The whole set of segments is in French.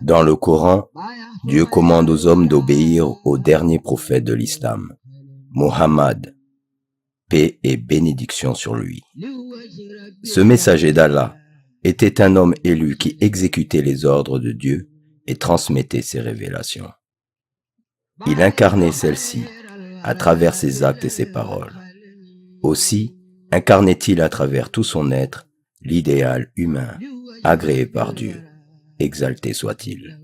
Dans le Coran, Dieu commande aux hommes d'obéir au dernier prophète de l'islam, Muhammad, paix et bénédiction sur lui. Ce messager d'Allah était un homme élu qui exécutait les ordres de Dieu et transmettait ses révélations. Il incarnait celles-ci à travers ses actes et ses paroles. Aussi incarnait-il à travers tout son être l'idéal humain, agréé par Dieu, exalté soit-il.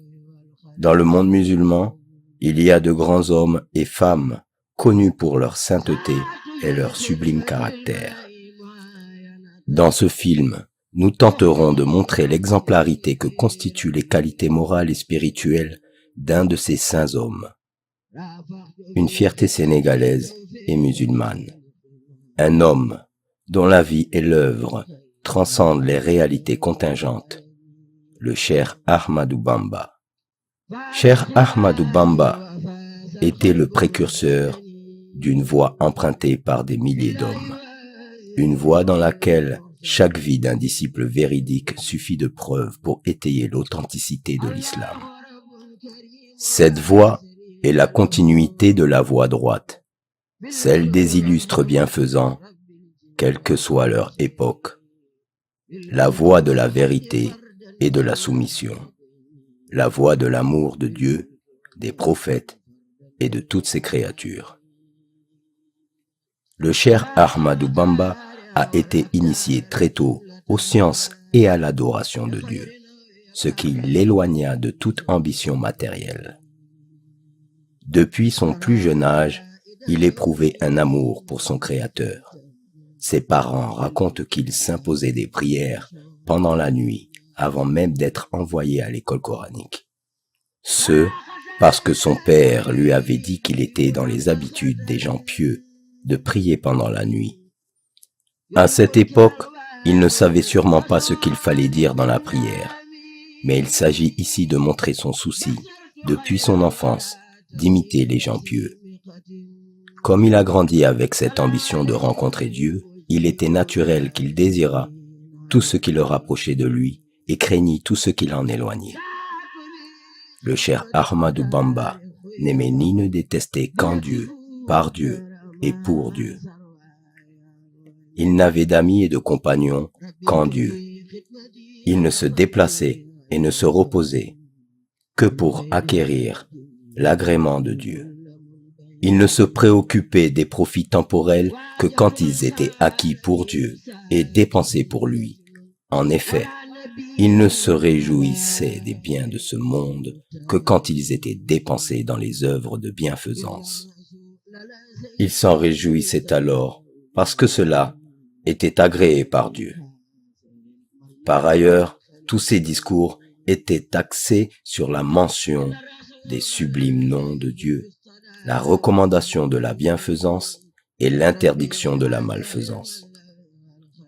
Dans le monde musulman, il y a de grands hommes et femmes connus pour leur sainteté et leur sublime caractère. Dans ce film, nous tenterons de montrer l'exemplarité que constituent les qualités morales et spirituelles d'un de ces saints hommes. Une fierté sénégalaise et musulmane. Un homme dont la vie et l'œuvre transcendent les réalités contingentes. Le Cheikh Ahmadou Bamba. Cheikh Ahmadou Bamba était le précurseur d'une voie empruntée par des milliers d'hommes. Une voie dans laquelle chaque vie d'un disciple véridique suffit de preuve pour étayer l'authenticité de l'islam. Cette voie est la continuité de la voie droite, celle des illustres bienfaisants, quelle que soit leur époque. La voie de la vérité et de la soumission. La voie de l'amour de Dieu, des prophètes et de toutes ses créatures. Le Cheikh Ahmadou Bamba a été initié très tôt aux sciences et à l'adoration de Dieu, ce qui l'éloigna de toute ambition matérielle. Depuis son plus jeune âge, il éprouvait un amour pour son Créateur. Ses parents racontent qu'il s'imposait des prières pendant la nuit avant même d'être envoyé à l'école coranique. Ce, parce que son père lui avait dit qu'il était dans les habitudes des gens pieux de prier pendant la nuit. À cette époque, il ne savait sûrement pas ce qu'il fallait dire dans la prière, mais il s'agit ici de montrer son souci, depuis son enfance, d'imiter les gens pieux. Comme il a grandi avec cette ambition de rencontrer Dieu, il était naturel qu'il désirât tout ce qui le rapprochait de lui et craignit tout ce qui l'en éloignait. Le cher Ahmadou Bamba n'aimait ni ne détestait qu'en Dieu, par Dieu et pour Dieu. Il n'avait d'amis et de compagnons qu'en Dieu. Il ne se déplaçait et ne se reposait que pour acquérir l'agrément de Dieu. Il ne se préoccupait des profits temporels que quand ils étaient acquis pour Dieu et dépensés pour lui. En effet, il ne se réjouissait des biens de ce monde que quand ils étaient dépensés dans les œuvres de bienfaisance. Il s'en réjouissait alors parce que cela était agréé par Dieu. Par ailleurs, tous ses discours étaient axés sur la mention des sublimes noms de Dieu, la recommandation de la bienfaisance et l'interdiction de la malfaisance.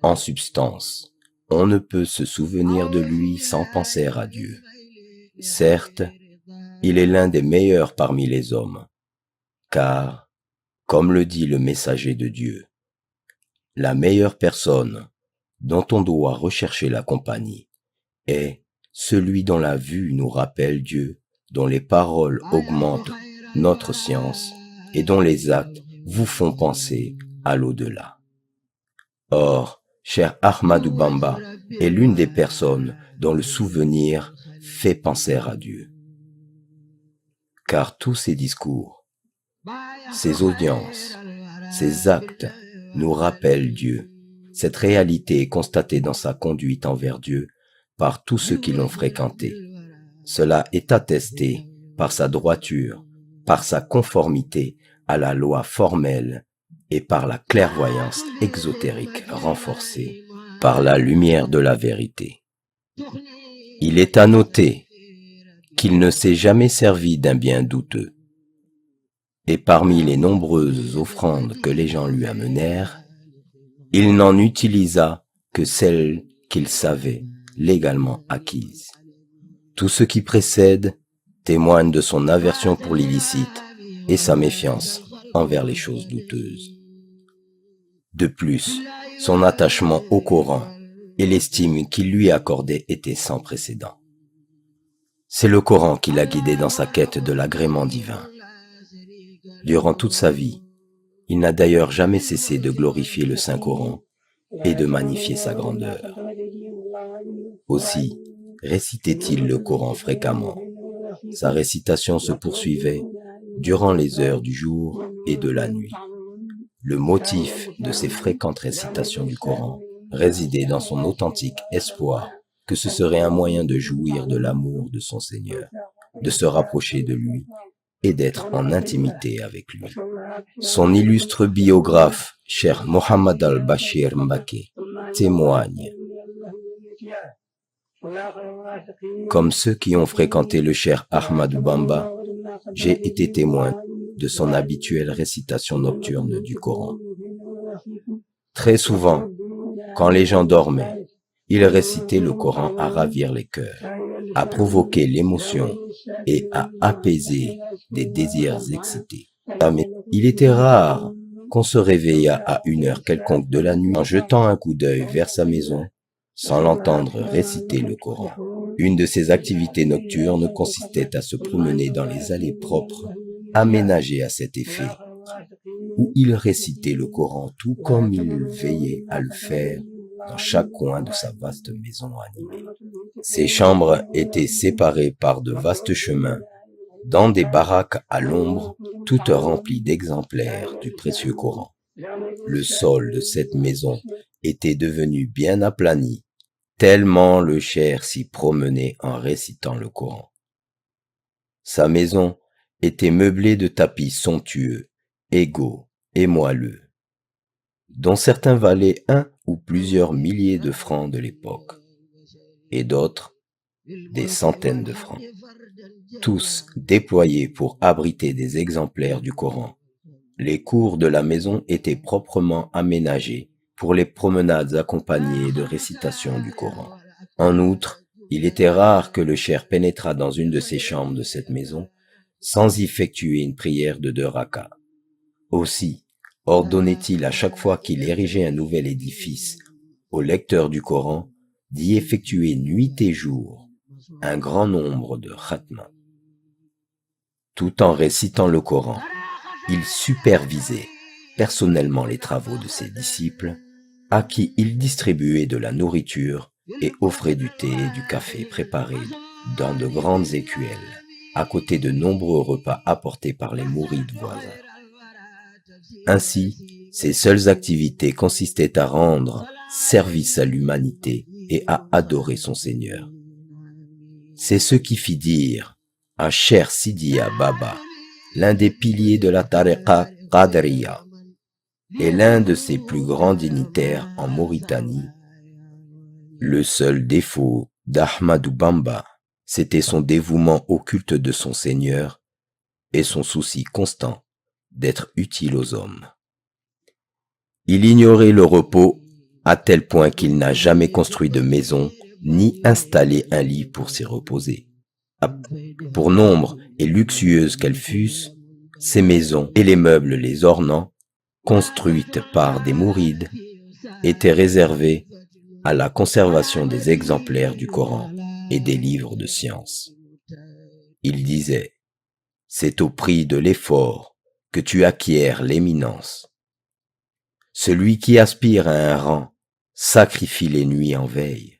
En substance, on ne peut se souvenir de lui sans penser à Dieu. Certes, il est l'un des meilleurs parmi les hommes, car, comme le dit le messager de Dieu, la meilleure personne dont on doit rechercher la compagnie est celui dont la vue nous rappelle Dieu, dont les paroles augmentent notre science et dont les actes vous font penser à l'au-delà. Or, cher Ahmadou Bamba est l'une des personnes dont le souvenir fait penser à Dieu. Car tous ses discours, ses audiences, ses actes nous rappellent Dieu. Cette réalité est constatée dans sa conduite envers Dieu par tous ceux qui l'ont fréquenté. Cela est attesté par sa droiture, par sa conformité à la loi formelle et par la clairvoyance exotérique renforcée par la lumière de la vérité. Il est à noter qu'il ne s'est jamais servi d'un bien douteux. Et parmi les nombreuses offrandes que les gens lui amenèrent, il n'en utilisa que celles qu'il savait légalement acquises. Tout ce qui précède témoigne de son aversion pour l'illicite et sa méfiance envers les choses douteuses. De plus, son attachement au Coran et l'estime qu'il lui accordait étaient sans précédent. C'est le Coran qui l'a guidé dans sa quête de l'agrément divin. Durant toute sa vie, il n'a d'ailleurs jamais cessé de glorifier le Saint-Coran et de magnifier sa grandeur. Aussi, récitait-il le Coran fréquemment. Sa récitation se poursuivait durant les heures du jour et de la nuit. Le motif de ces fréquentes récitations du Coran résidait dans son authentique espoir que ce serait un moyen de jouir de l'amour de son Seigneur, de se rapprocher de lui et d'être en intimité avec lui. Son illustre biographe, Cheikh Mohammed al-Bashir Mbaké, témoigne. Comme ceux qui ont fréquenté le Cheikh Ahmadou Bamba, j'ai été témoin de son habituelle récitation nocturne du Coran. Très souvent, quand les gens dormaient, il récitait le Coran à ravir les cœurs, à provoquer l'émotion et à apaiser des désirs excités. Mais il était rare qu'on se réveillât à une heure quelconque de la nuit en jetant un coup d'œil vers sa maison sans l'entendre réciter le Coran. Une de ses activités nocturnes consistait à se promener dans les allées propres aménagées à cet effet, où il récitait le Coran tout comme il veillait à le faire dans chaque coin de sa vaste maison animée. Ses chambres étaient séparées par de vastes chemins, dans des baraques à l'ombre, toutes remplies d'exemplaires du précieux Coran. Le sol de cette maison était devenu bien aplani, tellement le cheikh s'y promenait en récitant le Coran. Sa maison était meublée de tapis somptueux, égaux et moelleux, dont certains valaient 1 ou plusieurs milliers de francs de l'époque, et d'autres des centaines de francs, tous déployés pour abriter des exemplaires du Coran. Les cours de la maison étaient proprement aménagés pour les promenades accompagnées de récitations du Coran. En outre, il était rare que le cheikh pénétrât dans une de ces chambres de cette maison sans y effectuer une prière de 2 rakas. Aussi, ordonnait-il à chaque fois qu'il érigeait un nouvel édifice au lecteur du Coran d'y effectuer nuit et jour un grand nombre de khatmas. Tout en récitant le Coran, il supervisait personnellement les travaux de ses disciples, à qui il distribuait de la nourriture et offrait du thé et du café préparés dans de grandes écuelles, à côté de nombreux repas apportés par les mourides voisins. Ainsi, ses seules activités consistaient à rendre service à l'humanité et à adorer son Seigneur. C'est ce qui fit dire à Cheikh Sidiya Baba, l'un des piliers de la tariqa Qadriya et l'un de ses plus grands dignitaires en Mauritanie: le seul défaut d'Ahmadou Bamba, c'était son dévouement au culte de son Seigneur et son souci constant d'être utile aux hommes. Il ignorait le repos à tel point qu'il n'a jamais construit de maison ni installé un lit pour s'y reposer. Pour nombre et luxueuses qu'elles fussent, ces maisons et les meubles les ornant, construites par des mourides, étaient réservées à la conservation des exemplaires du Coran et des livres de science. Il disait: c'est au prix de l'effort que tu acquiers l'éminence. Celui qui aspire à un rang sacrifie les nuits en veille.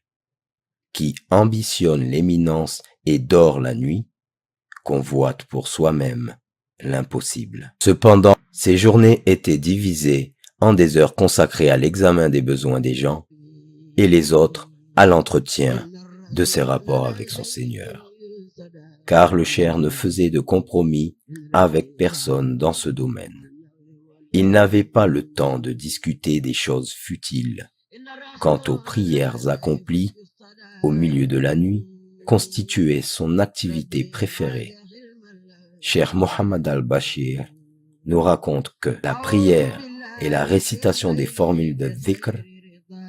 Qui ambitionne l'éminence et dort la nuit, convoite pour soi-même l'impossible. Cependant, ces journées étaient divisées en des heures consacrées à l'examen des besoins des gens et les autres à l'entretien de ses rapports avec son Seigneur. Car le cheikh ne faisait de compromis avec personne dans ce domaine. Il n'avait pas le temps de discuter des choses futiles. Quant aux prières accomplies au milieu de la nuit, constituait son activité préférée. Cheikh Mohammed al-Bashir nous raconte que la prière et la récitation des formules de dhikr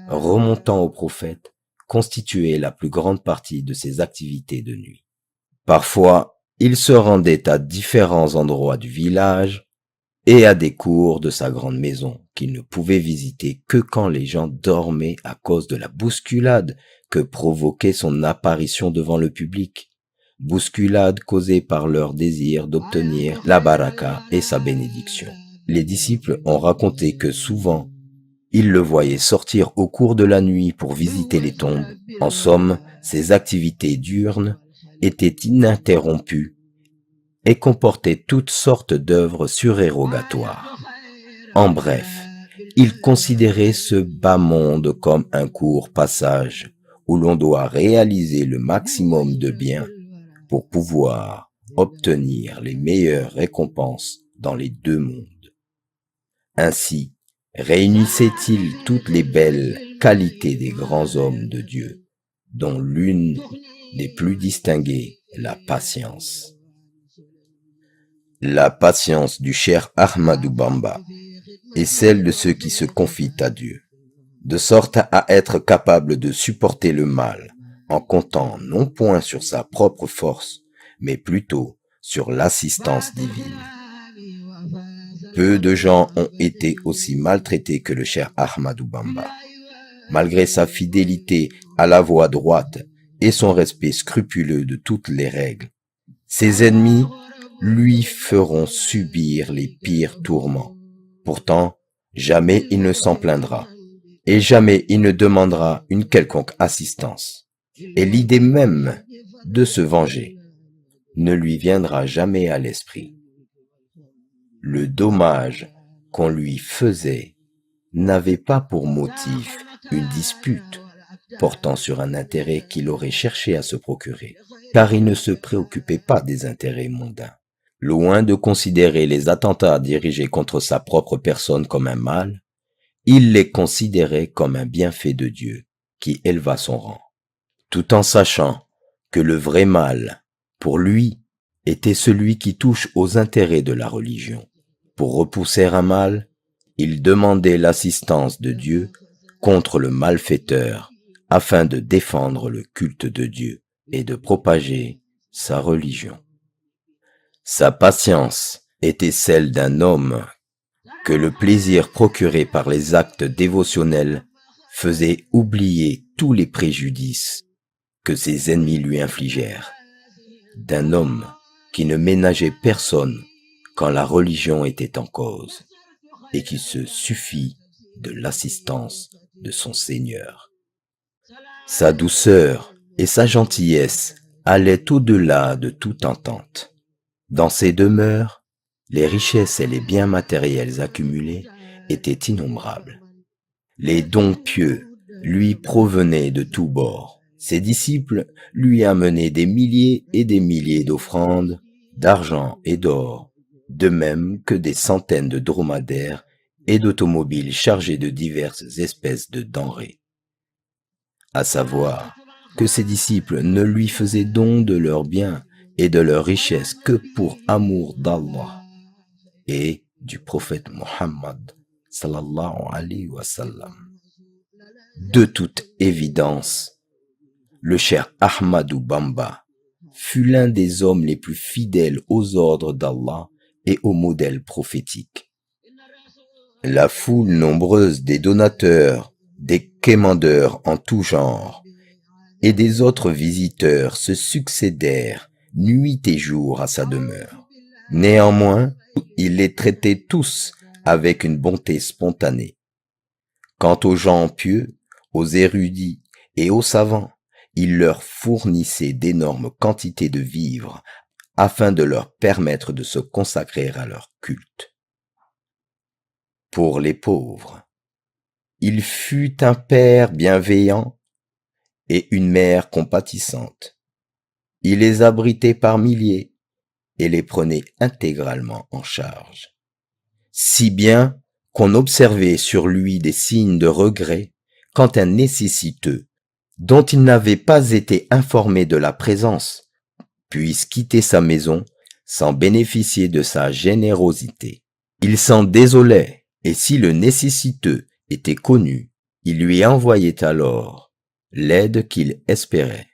remontant au prophète constituaient la plus grande partie de ses activités de nuit. Parfois, il se rendait à différents endroits du village et à des cours de sa grande maison qu'il ne pouvait visiter que quand les gens dormaient à cause de la bousculade que provoquait son apparition devant le public. bousculade causée par leur désir d'obtenir la baraka et sa bénédiction. Les disciples ont raconté que souvent, ils le voyaient sortir au cours de la nuit pour visiter les tombes. En somme, ses activités diurnes étaient ininterrompues et comportaient toutes sortes d'œuvres surérogatoires. En bref, il considérait ce bas monde comme un court passage où l'on doit réaliser le maximum de bien pour pouvoir obtenir les meilleures récompenses dans les deux mondes. Ainsi, réunissait-il toutes les belles qualités des grands hommes de Dieu, dont l'une des plus distinguées, la patience. La patience du cher Ahmadou Bamba est celle de ceux qui se confient à Dieu, de sorte à être capable de supporter le mal en comptant non point sur sa propre force, mais plutôt sur l'assistance divine. Peu de gens ont été aussi maltraités que le cher Ahmadou Bamba. Malgré sa fidélité à la voie droite et son respect scrupuleux de toutes les règles, ses ennemis lui feront subir les pires tourments. Pourtant, jamais il ne s'en plaindra, et jamais il ne demandera une quelconque assistance. Et l'idée même de se venger ne lui viendra jamais à l'esprit. Le dommage qu'on lui faisait n'avait pas pour motif une dispute portant sur un intérêt qu'il aurait cherché à se procurer, car il ne se préoccupait pas des intérêts mondains. Loin de considérer les attentats dirigés contre sa propre personne comme un mal, il les considérait comme un bienfait de Dieu qui éleva son rang, tout en sachant que le vrai mal, pour lui, était celui qui touche aux intérêts de la religion. Pour repousser un mal, il demandait l'assistance de Dieu contre le malfaiteur afin de défendre le culte de Dieu et de propager sa religion. Sa patience était celle d'un homme que le plaisir procuré par les actes dévotionnels faisait oublier tous les préjudices que ses ennemis lui infligèrent, d'un homme qui ne ménageait personne quand la religion était en cause et qui se suffit de l'assistance de son Seigneur. Sa douceur et sa gentillesse allaient au-delà de toute entente. Dans ses demeures, les richesses et les biens matériels accumulés étaient innombrables. Les dons pieux lui provenaient de tous bords. Ses disciples lui amenaient des milliers et des milliers d'offrandes, d'argent et d'or, de même que des centaines de dromadaires et d'automobiles chargés de diverses espèces de denrées. À savoir que ses disciples ne lui faisaient don de leurs biens et de leurs richesses que pour amour d'Allah et du prophète Muhammad sallallahu alayhi wa sallam. De toute évidence, le cher Ahmadou Bamba fut l'un des hommes les plus fidèles aux ordres d'Allah et aux modèles prophétiques. La foule nombreuse des donateurs, des quémandeurs en tout genre et des autres visiteurs se succédèrent nuit et jour à sa demeure. Néanmoins, il les traitait tous avec une bonté spontanée. Quant aux gens pieux, aux érudits et aux savants, il leur fournissait d'énormes quantités de vivres afin de leur permettre de se consacrer à leur culte. Pour les pauvres, il fut un père bienveillant et une mère compatissante. Il les abritait par milliers et les prenait intégralement en charge. Si bien qu'on observait sur lui des signes de regret quand un nécessiteux, dont il n'avait pas été informé de la présence, puisse quitter sa maison sans bénéficier de sa générosité. Il s'en désolait, et si le nécessiteux était connu, il lui envoyait alors l'aide qu'il espérait.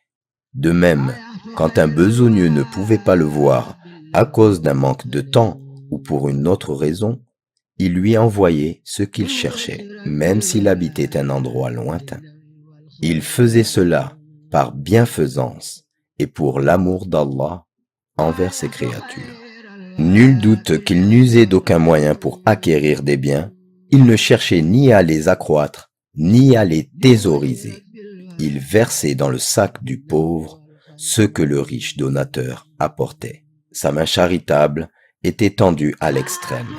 De même, quand un besogneux ne pouvait pas le voir à cause d'un manque de temps ou pour une autre raison, il lui envoyait ce qu'il cherchait, même s'il habitait un endroit lointain. Il faisait cela par bienfaisance et pour l'amour d'Allah envers ses créatures. Nul doute qu'il n'usait d'aucun moyen pour acquérir des biens. Il ne cherchait ni à les accroître, ni à les thésauriser. Il versait dans le sac du pauvre ce que le riche donateur apportait. Sa main charitable était tendue à l'extrême.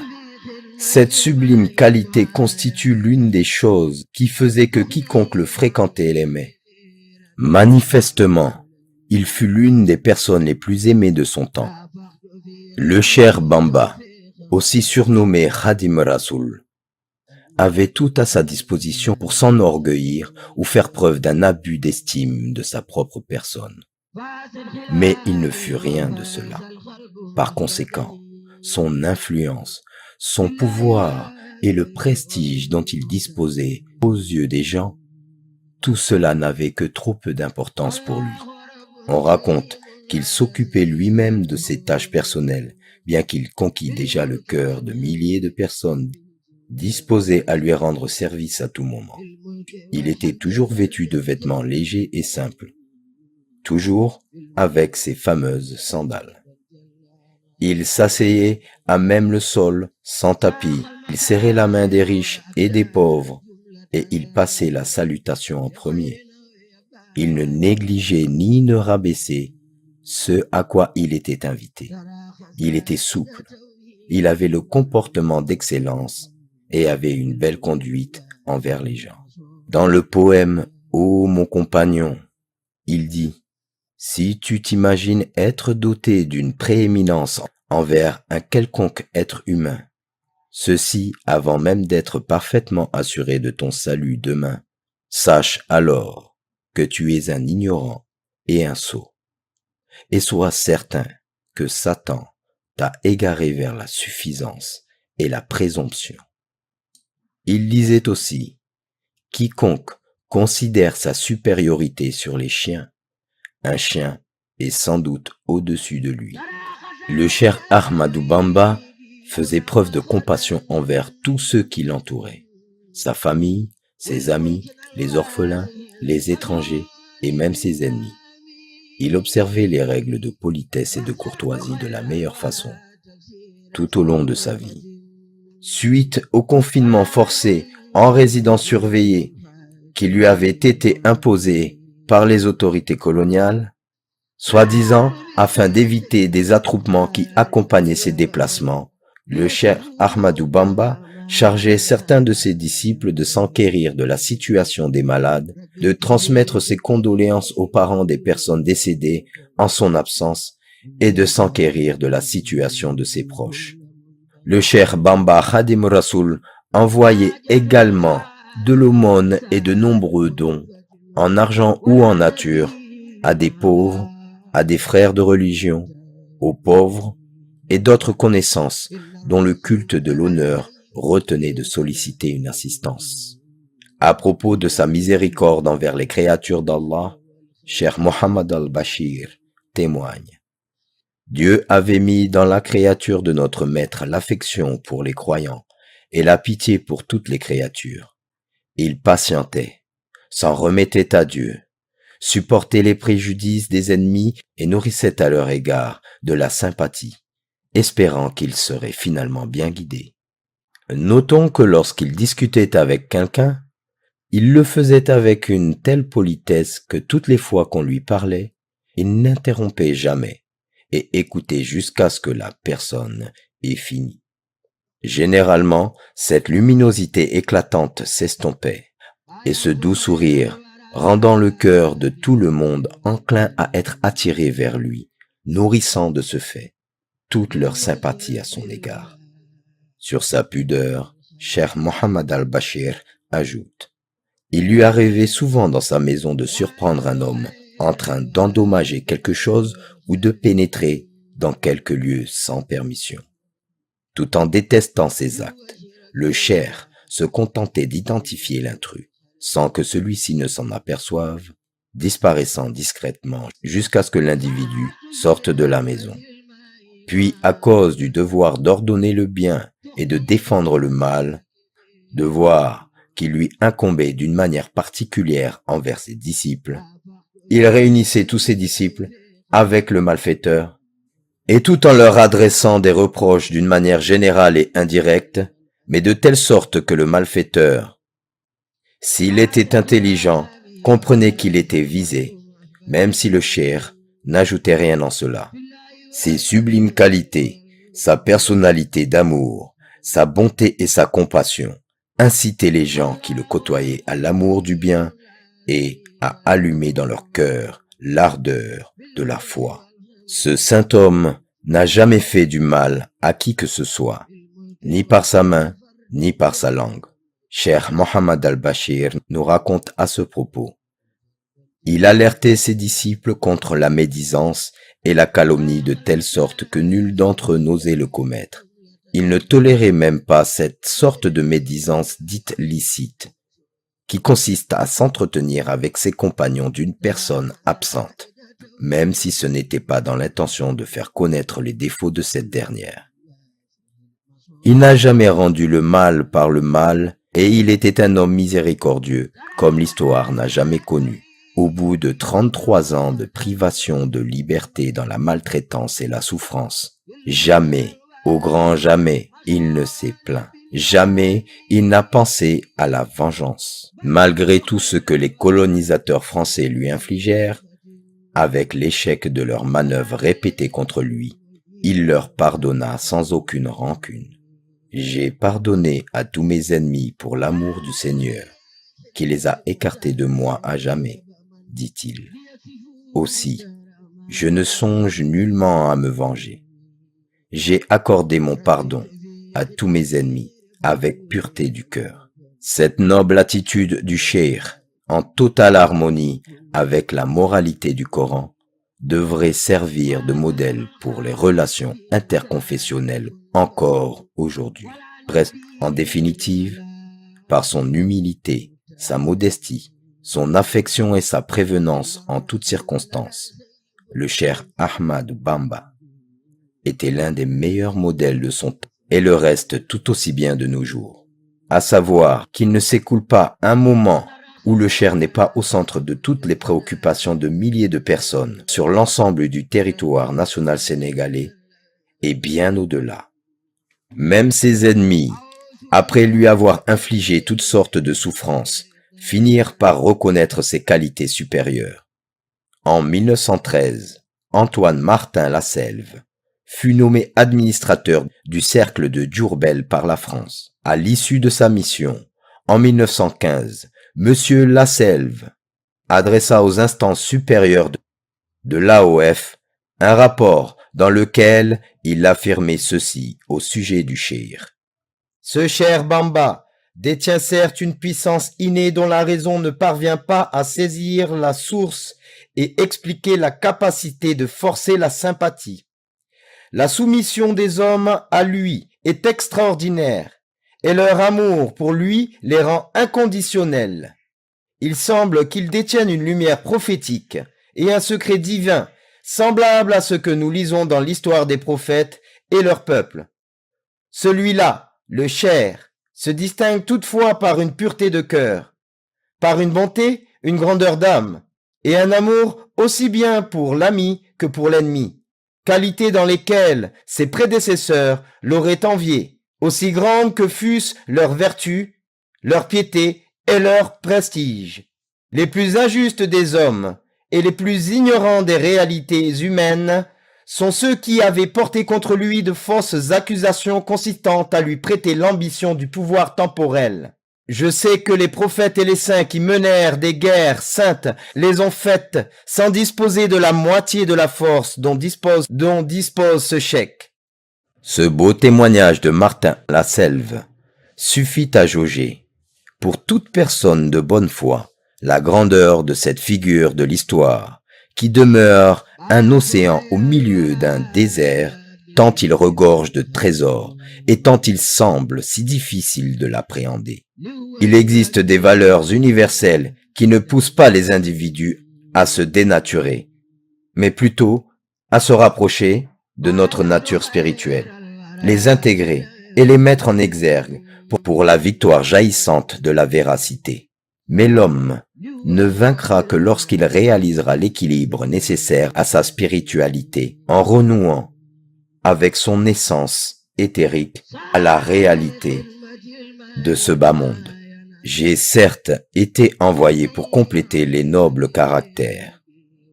Cette sublime qualité constitue l'une des choses qui faisait que quiconque le fréquentait l'aimait. Manifestement, il fut l'une des personnes les plus aimées de son temps. Le Cheikh Bamba, aussi surnommé Khadim Rasoul, avait tout à sa disposition pour s'enorgueillir ou faire preuve d'un abus d'estime de sa propre personne. Mais il ne fut rien de cela. Par conséquent, son influence, son pouvoir et le prestige dont il disposait aux yeux des gens, tout cela n'avait que trop peu d'importance pour lui. On raconte qu'il s'occupait lui-même de ses tâches personnelles, bien qu'il conquît déjà le cœur de milliers de personnes disposées à lui rendre service à tout moment. Il était toujours vêtu de vêtements légers et simples, toujours avec ses fameuses sandales. Il s'asseyait à même le sol, sans tapis. Il serrait la main des riches et des pauvres, et il passait la salutation en premier. Il ne négligeait ni ne rabaissait ce à quoi il était invité. Il était souple, il avait le comportement d'excellence et avait une belle conduite envers les gens. Dans le poème « Ô mon compagnon », il dit « Si tu t'imagines être doté d'une prééminence envers un quelconque être humain, ceci avant même d'être parfaitement assuré de ton salut demain, sache alors que tu es un ignorant et un sot, et sois certain que Satan t'a égaré vers la suffisance et la présomption. » Il disait aussi « Quiconque considère sa supériorité sur les chiens, un chien est sans doute au-dessus de lui. » Le cher Ahmadou Bamba faisait preuve de compassion envers tous ceux qui l'entouraient, sa famille, ses amis, les orphelins, les étrangers et même ses ennemis. Il observait les règles de politesse et de courtoisie de la meilleure façon, tout au long de sa vie. Suite au confinement forcé en résidence surveillée qui lui avait été imposé par les autorités coloniales, soi-disant afin d'éviter des attroupements qui accompagnaient ses déplacements, le cheikh Ahmadou Bamba chargeait certains de ses disciples de s'enquérir de la situation des malades, de transmettre ses condoléances aux parents des personnes décédées en son absence et de s'enquérir de la situation de ses proches. Le cheikh Bamba Khadim Rasoul envoyait également de l'aumône et de nombreux dons, en argent ou en nature, à des pauvres, à des frères de religion, aux pauvres et d'autres connaissances dont le culte de l'honneur retenait de solliciter une assistance. À propos de sa miséricorde envers les créatures d'Allah, Cheikh Mohammed al-Bashir témoigne. Dieu avait mis dans la créature de notre Maître l'affection pour les croyants et la pitié pour toutes les créatures. Il patientait, s'en remettait à Dieu, supportait les préjudices des ennemis et nourrissait à leur égard de la sympathie, espérant qu'ils seraient finalement bien guidés. Notons que lorsqu'il discutait avec quelqu'un, il le faisait avec une telle politesse que toutes les fois qu'on lui parlait, il n'interrompait jamais et écoutait jusqu'à ce que la personne ait fini. Généralement, cette luminosité éclatante s'estompait, et ce doux sourire, rendant le cœur de tout le monde enclin à être attiré vers lui, nourrissant de ce fait toute leur sympathie à son égard. Sur sa pudeur, Cheikh Mohammed al-Bashir ajoute « Il lui arrivait souvent dans sa maison de surprendre un homme en train d'endommager quelque chose ou de pénétrer dans quelque lieu sans permission. Tout en détestant ces actes, le cheikh se contentait d'identifier l'intrus, sans que celui-ci ne s'en aperçoive, disparaissant discrètement jusqu'à ce que l'individu sorte de la maison. Puis, à cause du devoir d'ordonner le bien et de défendre le mal, devoir qui lui incombait d'une manière particulière envers ses disciples, il réunissait tous ses disciples avec le malfaiteur, et tout en leur adressant des reproches d'une manière générale et indirecte, mais de telle sorte que le malfaiteur, s'il était intelligent, comprenait qu'il était visé, même si le cheikh n'ajoutait rien en cela. Ses sublimes qualités, sa personnalité d'amour, sa bonté et sa compassion incitaient les gens qui le côtoyaient à l'amour du bien et à allumer dans leur cœur l'ardeur de la foi. Ce saint homme n'a jamais fait du mal à qui que ce soit, ni par sa main, ni par sa langue. Cheikh Mohammed al-Bashir nous raconte à ce propos. Il alertait ses disciples contre la médisance et la calomnie de telle sorte que nul d'entre eux n'osait le commettre. Il ne tolérait même pas cette sorte de médisance dite licite, qui consiste à s'entretenir avec ses compagnons d'une personne absente, même si ce n'était pas dans l'intention de faire connaître les défauts de cette dernière. Il n'a jamais rendu le mal par le mal, et il était un homme miséricordieux, comme l'histoire n'a jamais connu. Au bout de 33 ans de privation de liberté dans la maltraitance et la souffrance, jamais, au grand jamais, il ne s'est plaint. Jamais il n'a pensé à la vengeance. Malgré tout ce que les colonisateurs français lui infligèrent, avec l'échec de leurs manœuvres répétées contre lui, il leur pardonna sans aucune rancune. J'ai pardonné à tous mes ennemis pour l'amour du Seigneur, qui les a écartés de moi à jamais, dit-il. Aussi, je ne songe nullement à me venger. J'ai accordé mon pardon à tous mes ennemis avec pureté du cœur. Cette noble attitude du cheikh, en totale harmonie avec la moralité du Coran, devrait servir de modèle pour les relations interconfessionnelles encore aujourd'hui. Bref, en définitive, par son humilité, sa modestie, son affection et sa prévenance en toutes circonstances, le cheikh Ahmad Bamba était l'un des meilleurs modèles de son temps et le reste tout aussi bien de nos jours. À savoir qu'il ne s'écoule pas un moment où le cheikh n'est pas au centre de toutes les préoccupations de milliers de personnes sur l'ensemble du territoire national sénégalais et bien au-delà. Même ses ennemis, après lui avoir infligé toutes sortes de souffrances, finirent par reconnaître ses qualités supérieures. En 1913, Antoine Martin Lasselve fut nommé administrateur du cercle de Diourbel par la France. À l'issue de sa mission, en 1915, Monsieur Lasselve adressa aux instances supérieures de l'AOF un rapport dans lequel il affirmait ceci au sujet du cheikh. Ce cher Bamba détient certes une puissance innée dont la raison ne parvient pas à saisir la source et expliquer la capacité de forcer la sympathie. La soumission des hommes à lui est extraordinaire et leur amour pour lui les rend inconditionnels. Il semble qu'ils détiennent une lumière prophétique et un secret divin semblable à ce que nous lisons dans l'histoire des prophètes et leur peuple. Celui-là, le cheikh, se distingue toutefois par une pureté de cœur, par une bonté, une grandeur d'âme et un amour aussi bien pour l'ami que pour l'ennemi, qualités dans lesquelles ses prédécesseurs l'auraient envié, aussi grandes que fussent leurs vertus, leur piété et leur prestige. Les plus injustes des hommes et les plus ignorants des réalités humaines sont ceux qui avaient porté contre lui de fausses accusations consistant à lui prêter l'ambition du pouvoir temporel. Je sais que les prophètes et les saints qui menèrent des guerres saintes les ont faites sans disposer de la moitié de la force dont dispose ce cheikh. Ce beau témoignage de Martin Lasselve suffit à jauger, pour toute personne de bonne foi, la grandeur de cette figure de l'histoire, qui demeure un océan au milieu d'un désert, tant il regorge de trésors et tant il semble si difficile de l'appréhender. Il existe des valeurs universelles qui ne poussent pas les individus à se dénaturer, mais plutôt à se rapprocher de notre nature spirituelle, les intégrer et les mettre en exergue pour la victoire jaillissante de la véracité. Mais l'homme ne vaincra que lorsqu'il réalisera l'équilibre nécessaire à sa spiritualité, en renouant avec son essence éthérique à la réalité de ce bas monde. J'ai certes été envoyé pour compléter les nobles caractères,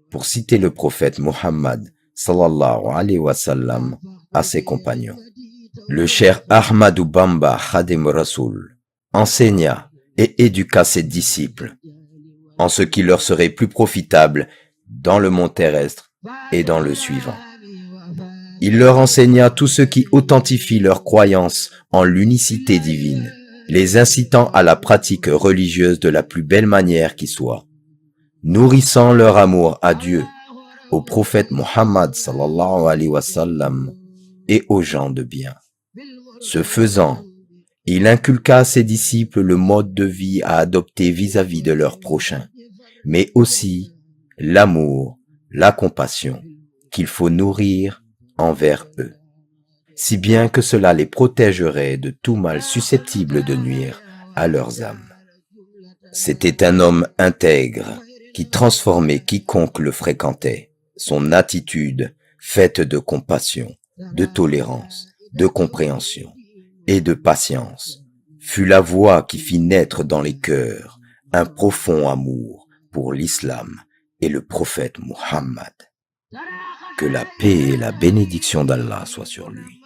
pour citer le prophète Muhammad sallallahu alayhi wa sallam à ses compagnons. Le cher Ahmadou Bamba Khadim Rasoul enseigna et éduqua ses disciples en ce qui leur serait plus profitable dans le monde terrestre et dans le suivant. Il leur enseigna tout ce qui authentifie leur croyance en l'unicité divine, les incitant à la pratique religieuse de la plus belle manière qui soit, nourrissant leur amour à Dieu, au prophète Muhammad sallallahu alayhi wa sallam et aux gens de bien. Ce faisant, il inculqua à ses disciples le mode de vie à adopter vis-à-vis de leurs prochains, mais aussi l'amour, la compassion qu'il faut nourrir envers eux, si bien que cela les protégerait de tout mal susceptible de nuire à leurs âmes. C'était un homme intègre qui transformait quiconque le fréquentait. Son attitude, faite de compassion, de tolérance, de compréhension et de patience, fut la voie qui fit naître dans les cœurs un profond amour pour l'islam et le prophète Muhammad. Que la paix et la bénédiction d'Allah soient sur lui.